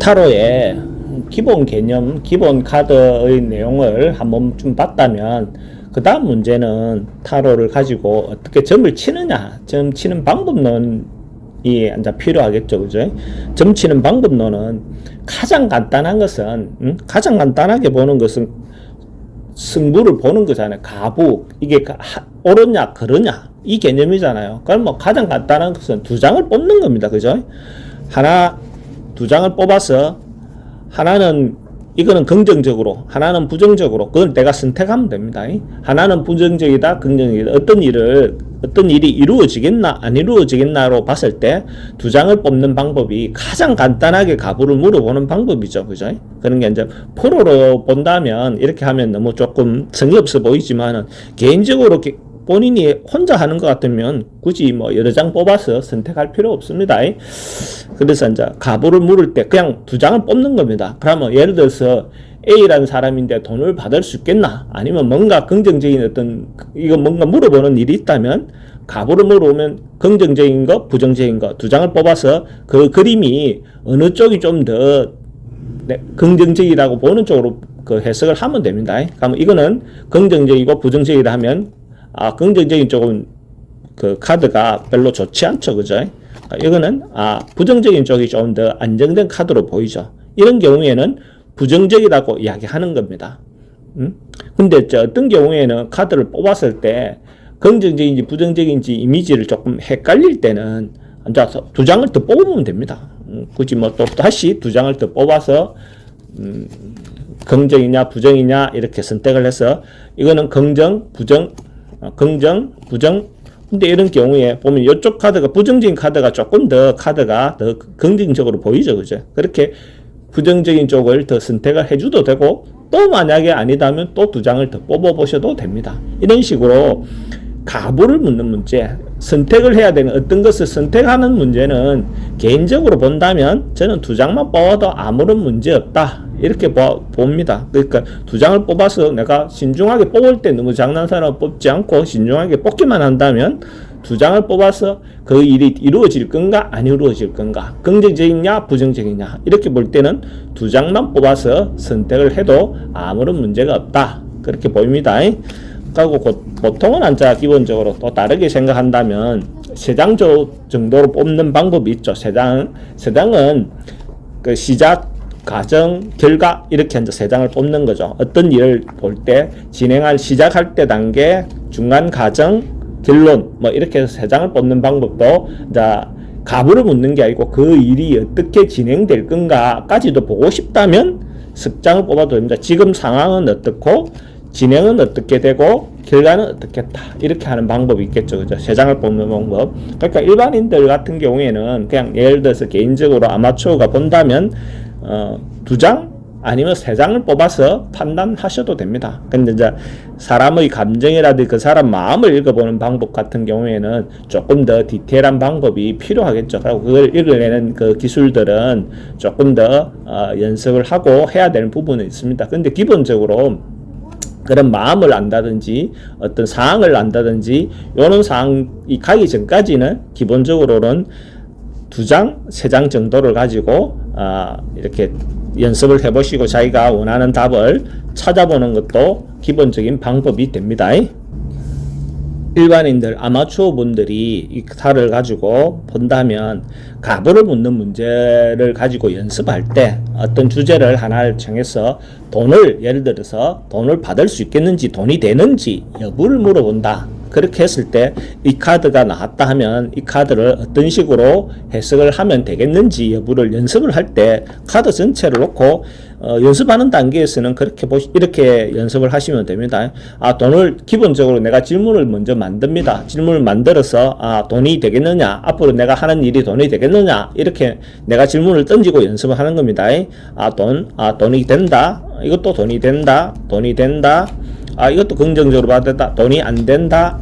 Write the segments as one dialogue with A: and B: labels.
A: 타로의 기본 개념, 기본 카드의 내용을 한번 좀 봤다면 그 다음 문제는 타로를 가지고 어떻게 점을 치느냐, 점 치는 방법론이 이제 필요하겠죠, 그죠? 점 치는 방법론은 가장 간단한 것은 가장 간단하게 보는 것은 승부를 보는 거잖아요. 가부, 이게 옳으냐 그르냐 이 개념이잖아요. 그럼 뭐 가장 간단한 것은 두 장을 뽑는 겁니다, 그죠? 두 장을 뽑아서 하나는 이거는 긍정적으로, 하나는 부정적으로, 그건 내가 선택하면 됩니다. 하나는 부정적이다, 긍정적이다. 어떤 일이 이루어지겠나, 안 이루어지겠나로 봤을 때 두 장을 뽑는 방법이 가장 간단하게 가부를 물어보는 방법이죠. 그죠? 그런 게 이제 프로로 본다면 이렇게 하면 너무 조금 성의 없어 보이지만은 개인적으로 본인이 혼자 하는 것 같으면 굳이 뭐 여러 장 뽑아서 선택할 필요 없습니다. 그래서 이제 가부를 물을 때 그냥 두 장을 뽑는 겁니다. 그러면 예를 들어서 A라는 사람인데 돈을 받을 수 있겠나? 아니면 뭔가 긍정적인 이거 뭔가 물어보는 일이 있다면 가부를 물어보면 긍정적인 거, 부정적인 거 두 장을 뽑아서 그 그림이 어느 쪽이 좀 더 긍정적이라고 보는 쪽으로 그 해석을 하면 됩니다. 그러면 이거는 긍정적이고 부정적이다 하면 긍정적인 쪽은 그 카드가 별로 좋지 않죠, 그죠? 이거는 부정적인 쪽이 좀 더 안정된 카드로 보이죠. 이런 경우에는 부정적이라고 이야기하는 겁니다. 근데 어떤 경우에는 카드를 뽑았을 때 긍정적인지 부정적인지 이미지를 조금 헷갈릴 때는 이제 두 장을 더 뽑으면 됩니다. 굳이 뭐 또 다시 두 장을 더 뽑아서 긍정이냐 부정이냐 이렇게 선택을 해서 이거는 긍정, 부정. 근데 이런 경우에 보면 이쪽 카드가 부정적인 카드가 조금 더 카드가 더 긍정적으로 보이죠, 그죠? 그렇게 부정적인 쪽을 더 선택을 해줘도 되고 또 만약에 아니다면 또 두 장을 더 뽑아보셔도 됩니다. 이런 식으로 가부를 묻는 문제, 선택을 해야 되는 어떤 것을 선택하는 문제는 개인적으로 본다면 저는 두 장만 뽑아도 아무런 문제 없다 이렇게 봅니다. 그러니까 두 장을 뽑아서 내가 신중하게 뽑을 때 너무 장난사람 뽑지 않고 신중하게 뽑기만 한다면 두 장을 뽑아서 그 일이 이루어질 건가 안 이루어질 건가, 긍정적이냐 부정적이냐 이렇게 볼 때는 두 장만 뽑아서 선택을 해도 아무런 문제가 없다 그렇게 보입니다. 그리고 보통은 앉아 기본적으로 또 다르게 생각한다면 세 장 정도로 뽑는 방법이 있죠. 세 장은 그 시작, 과정, 결과 이렇게 이제 세 장을 뽑는 거죠. 어떤 일을 볼 때 시작할 때 단계, 중간 과정, 결론 뭐 이렇게 해서 세 장을 뽑는 방법도 이제 가부를 묻는 게 아니고 그 일이 어떻게 진행될 건가까지도 보고 싶다면 석 장을 뽑아도 됩니다. 지금 상황은 어떻고 진행은 어떻게 되고 결과는 어떻게 다 이렇게 하는 방법이 있겠죠, 그죠? 세 장을 뽑는 방법. 그러니까 일반인들 같은 경우에는 그냥 예를 들어서 개인적으로 아마추어가 본다면 두 장 아니면 세 장을 뽑아서 판단하셔도 됩니다. 근데 이제 사람의 감정이라든지 그 사람 마음을 읽어보는 방법 같은 경우에는 조금 더 디테일한 방법이 필요하겠죠. 그리고 그걸 읽어내는 그 기술들은 조금 더 연습을 하고 해야 되는 부분은 있습니다. 근데 기본적으로 그런 마음을 안다든지 어떤 상황을 안다든지 이런 상황이 가기 전까지는 기본적으로는 두 장, 세 장 정도를 가지고 이렇게 연습을 해보시고 자기가 원하는 답을 찾아보는 것도 기본적인 방법이 됩니다. 일반인들, 아마추어 분들이 이 카드를 가지고 본다면 가부를 묻는 문제를 가지고 연습할 때 어떤 주제를 하나를 정해서 예를 들어서 돈을 받을 수 있겠는지, 돈이 되는지 여부를 물어본다. 그렇게 했을 때 이 카드가 나왔다 하면 이 카드를 어떤 식으로 해석을 하면 되겠는지 여부를 연습을 할 때 카드 전체를 놓고 연습하는 단계에서는 이렇게 연습을 하시면 됩니다. 돈을 기본적으로 내가 질문을 먼저 만듭니다. 질문을 만들어서 돈이 되겠느냐, 앞으로 내가 하는 일이 돈이 되겠느냐 이렇게 내가 질문을 던지고 연습을 하는 겁니다. 돈이 된다. 이것도 돈이 된다. 이것도 긍정적으로 받았다. 돈이 안 된다.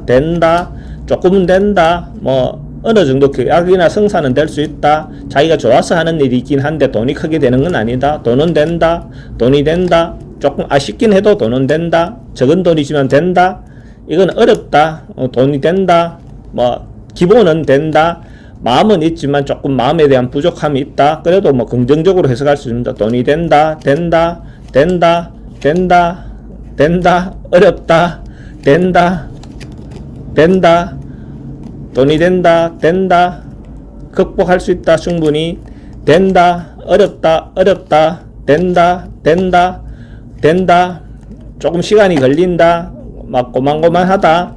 A: 된다. 조금은 된다. 어느 정도 계약이나 성사는 될 수 있다. 자기가 좋아서 하는 일이 있긴 한데 돈이 크게 되는 건 아니다. 돈은 된다. 돈이 된다. 조금 아쉽긴 해도 돈은 된다. 적은 돈이지만 된다. 이건 어렵다. 돈이 된다. 기본은 된다. 마음은 있지만 조금 마음에 대한 부족함이 있다. 그래도 뭐 긍정적으로 해석할 수 있습니다. 돈이 된다, 어렵다, 된다, 돈이 된다, 극복할 수 있다, 충분히, 된다, 어렵다, 된다, 조금 시간이 걸린다, 막 고만고만하다,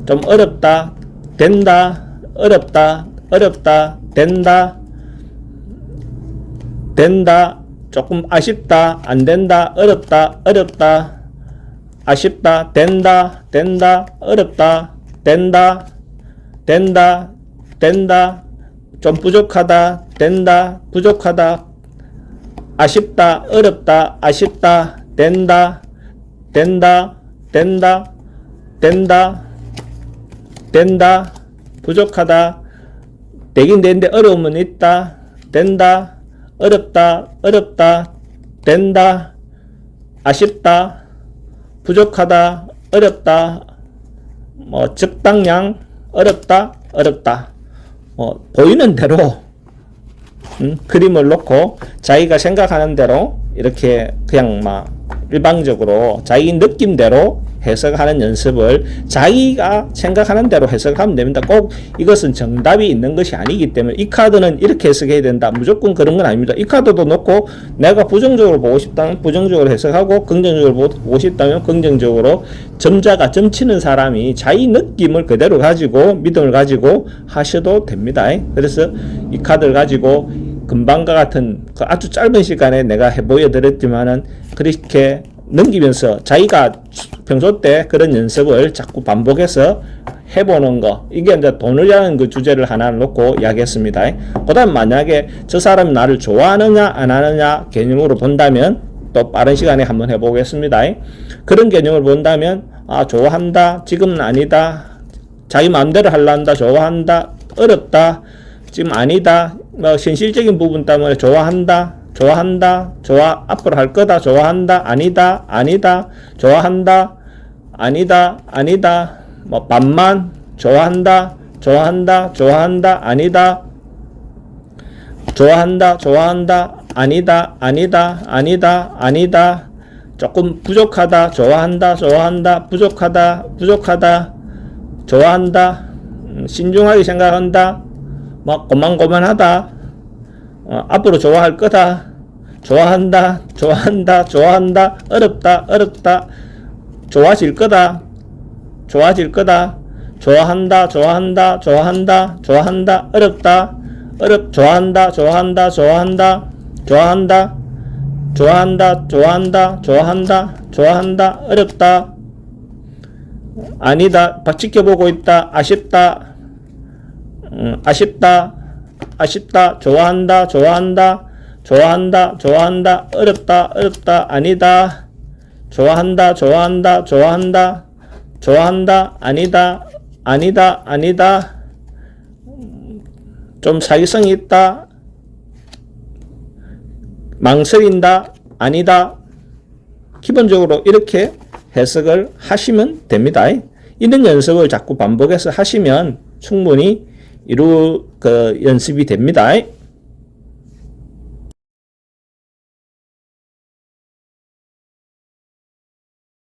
A: 좀 어렵다, 된다, 어렵다, 된다, 조금 아쉽다, 안 된다, 어렵다, 아쉽다, 된다, 어렵다, 된다, 좀 부족하다, 부족하다, 아쉽다, 어렵다, 된다, 부족하다, 되긴 되는데 어려움은 있다, 된다, 어렵다, 된다, 아쉽다, 부족하다, 어렵다, 뭐 적당량, 어렵다, 보이는 대로 그림을 놓고 자기가 생각하는 대로 이렇게 그냥 막 일방적으로 자기 느낌대로 해석하는 연습을 자기가 생각하는 대로 해석하면 됩니다. 꼭 이것은 정답이 있는 것이 아니기 때문에 이 카드는 이렇게 해석해야 된다. 무조건 그런 건 아닙니다. 이 카드도 놓고 내가 부정적으로 보고 싶다면 부정적으로 해석하고 긍정적으로 보고 싶다면 긍정적으로 점자가 점치는 사람이 자기 느낌을 그대로 가지고 믿음을 가지고 하셔도 됩니다. 그래서 이 카드를 가지고 금방과 같은 아주 짧은 시간에 내가 보여드렸지만은 그렇게 넘기면서 자기가 평소 때 그런 연습을 자꾸 반복해서 해보는 거, 이게 이제 돈이라는 그 주제를 하나 놓고 이야기했습니다. 그 다음 만약에 저 사람이 나를 좋아하느냐 안 하느냐 개념으로 본다면 또 빠른 시간에 한번 해보겠습니다. 그런 개념을 본다면 좋아한다, 지금은 아니다, 자기 마음대로 하려한다, 좋아한다, 어렵다, 지금 아니다, 뭐 현실적인 부분 때문에 좋아한다, 앞으로 할 거다, 좋아한다, 아니다, 좋아한다, 아니다, 뭐 반만, 좋아한다, 아니다, 아니다, 조금 부족하다, 좋아한다, 부족하다, 좋아한다, 신중하게 생각한다, 막 고만고만하다, 앞으로 좋아할 거다, 좋아한다, 어렵다, 좋아질 거다, 좋아한다, 어렵다, 좋아한다, 어렵다, 아니다, 지켜보고 있다, 아쉽다, 좋아한다, 어렵다, 아니다, 좋아한다, 아니다, 좀 사기성이 있다, 망설인다, 아니다. 기본적으로 이렇게 해석을 하시면 됩니다. 이런 연습을 자꾸 반복해서 하시면 충분히 연습이 됩니다.